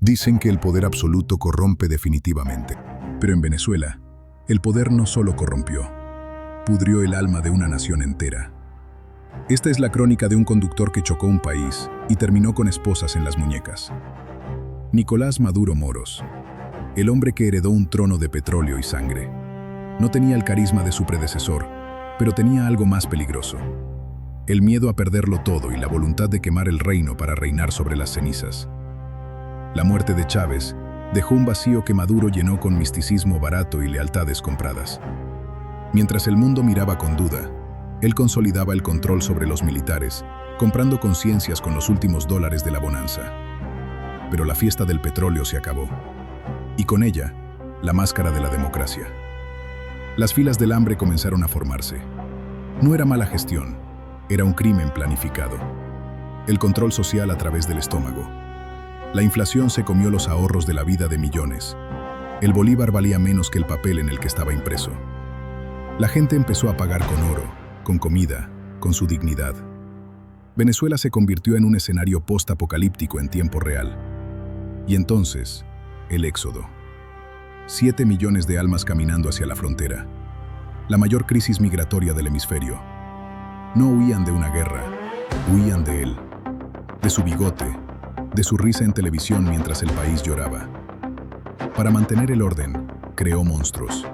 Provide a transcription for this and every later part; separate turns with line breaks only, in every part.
Dicen que el poder absoluto corrompe definitivamente. Pero en Venezuela, el poder no solo corrompió, pudrió el alma de una nación entera. Esta es la crónica de un conductor que chocó un país y terminó con esposas en las muñecas. Nicolás Maduro Moros, el hombre que heredó un trono de petróleo y sangre. No tenía el carisma de su predecesor, pero tenía algo más peligroso: el miedo a perderlo todo y la voluntad de quemar el reino para reinar sobre las cenizas. La muerte de Chávez dejó un vacío que Maduro llenó con misticismo barato y lealtades compradas. Mientras el mundo miraba con duda, él consolidaba el control sobre los militares, comprando conciencias con los últimos dólares de la bonanza. Pero la fiesta del petróleo se acabó, y con ella, la máscara de la democracia. Las filas del hambre comenzaron a formarse. No era mala gestión, era un crimen planificado. El control social a través del estómago. La inflación se comió los ahorros de la vida de millones. El bolívar valía menos que el papel en el que estaba impreso. La gente empezó a pagar con oro, con comida, con su dignidad. Venezuela se convirtió en un escenario post-apocalíptico en tiempo real. Y entonces, el éxodo. 7 millones de almas caminando hacia la frontera. La mayor crisis migratoria del hemisferio. No huían de una guerra, huían de él, de su bigote, de su risa en televisión mientras el país lloraba. Para mantener el orden, creó monstruos.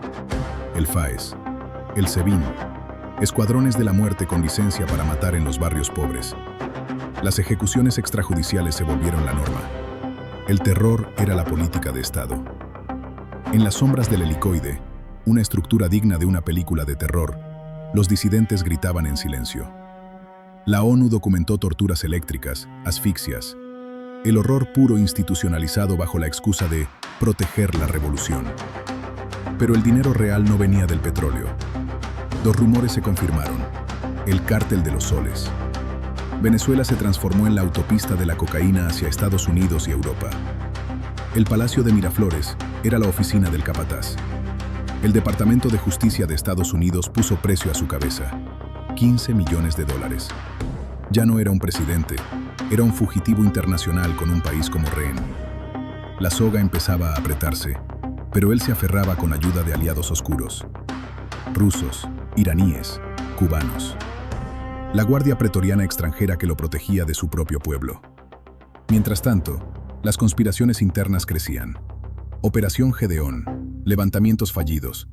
El FAES, el SEBIN, escuadrones de la muerte con licencia para matar en los barrios pobres. Las ejecuciones extrajudiciales se volvieron la norma. El terror era la política de Estado. En las sombras del helicoide, una estructura digna de una película de terror, los disidentes gritaban en silencio. La ONU documentó torturas eléctricas, asfixias, el horror puro institucionalizado bajo la excusa de proteger la revolución. Pero el dinero real no venía del petróleo. Dos rumores se confirmaron: el cártel de los soles. Venezuela se transformó en la autopista de la cocaína hacia Estados Unidos y Europa. El Palacio de Miraflores era la oficina del capataz. El Departamento de Justicia de Estados Unidos puso precio a su cabeza: $15 millones. Ya no era un presidente, era un fugitivo internacional con un país como rehén. La soga empezaba a apretarse, pero él se aferraba con ayuda de aliados oscuros: rusos, iraníes, cubanos. La guardia pretoriana extranjera que lo protegía de su propio pueblo. Mientras tanto, las conspiraciones internas crecían. Operación Gedeón, levantamientos fallidos.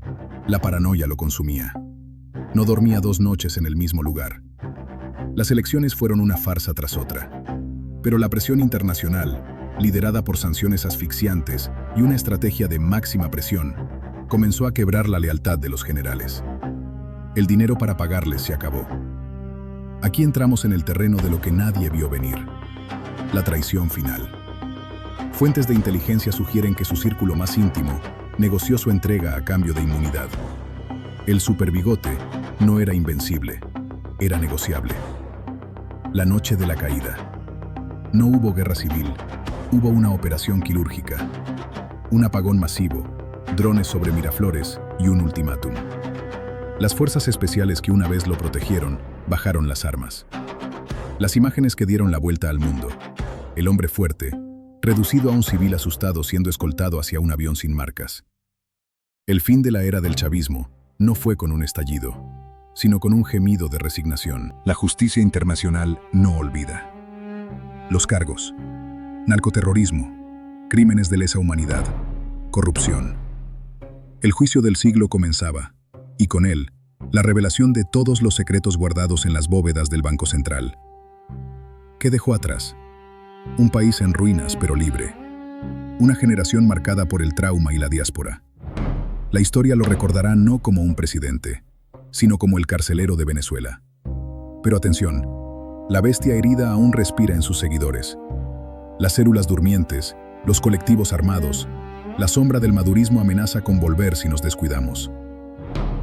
La paranoia lo consumía. No dormía 2 noches en el mismo lugar. Las elecciones fueron una farsa tras otra. Pero la presión internacional, liderada por sanciones asfixiantes y una estrategia de máxima presión, comenzó a quebrar la lealtad de los generales. El dinero para pagarles se acabó. Aquí entramos en el terreno de lo que nadie vio venir: la traición final. Fuentes de inteligencia sugieren que su círculo más íntimo negoció su entrega a cambio de inmunidad. El superbigote no era invencible, era negociable. La noche de la caída. No hubo guerra civil, hubo una operación quirúrgica. Un apagón masivo, drones sobre Miraflores y un ultimátum. Las fuerzas especiales que una vez lo protegieron bajaron las armas. Las imágenes que dieron la vuelta al mundo. El hombre fuerte, reducido a un civil asustado siendo escoltado hacia un avión sin marcas. El fin de la era del chavismo no fue con un estallido, sino con un gemido de resignación. La justicia internacional no olvida. Los cargos: narcoterrorismo, crímenes de lesa humanidad, corrupción. El juicio del siglo comenzaba, y con él, la revelación de todos los secretos guardados en las bóvedas del Banco Central. ¿Qué dejó atrás? Un país en ruinas pero libre. Una generación marcada por el trauma y la diáspora. La historia lo recordará no como un presidente, sino como el carcelero de Venezuela. Pero atención, la bestia herida aún respira en sus seguidores. Las células durmientes, los colectivos armados, la sombra del madurismo amenaza con volver si nos descuidamos.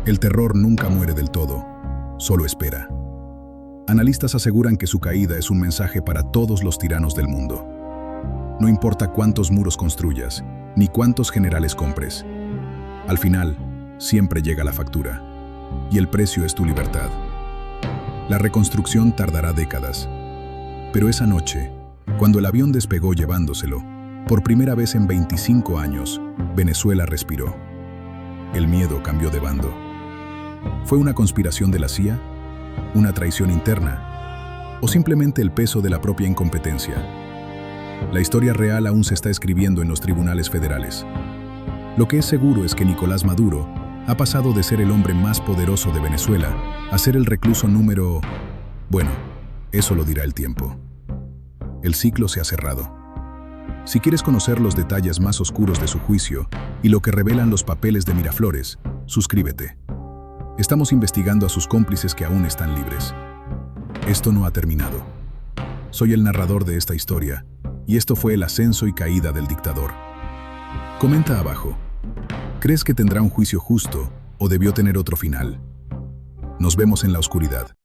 El terror nunca muere del todo, solo espera. Analistas aseguran que su caída es un mensaje para todos los tiranos del mundo. No importa cuántos muros construyas, ni cuántos generales compres. Al final, siempre llega la factura, y el precio es tu libertad. La reconstrucción tardará décadas, pero esa noche, cuando el avión despegó llevándoselo, Por primera vez en 25 años, Venezuela respiró. El miedo cambió de bando. ¿Fue una conspiración de la CIA? ¿Una traición interna? ¿O simplemente el peso de la propia incompetencia? La historia real aún se está escribiendo en los tribunales federales. Lo que es seguro es que Nicolás Maduro ha pasado de ser el hombre más poderoso de Venezuela a ser el recluso número... Bueno, eso lo dirá el tiempo. El ciclo se ha cerrado. Si quieres conocer los detalles más oscuros de su juicio y lo que revelan los papeles de Miraflores, suscríbete. Estamos investigando a sus cómplices que aún están libres. Esto no ha terminado. Soy el narrador de esta historia, y esto fue el ascenso y caída del dictador. Comenta abajo. ¿Crees que tendrá un juicio justo o debió tener otro final? Nos vemos en la oscuridad.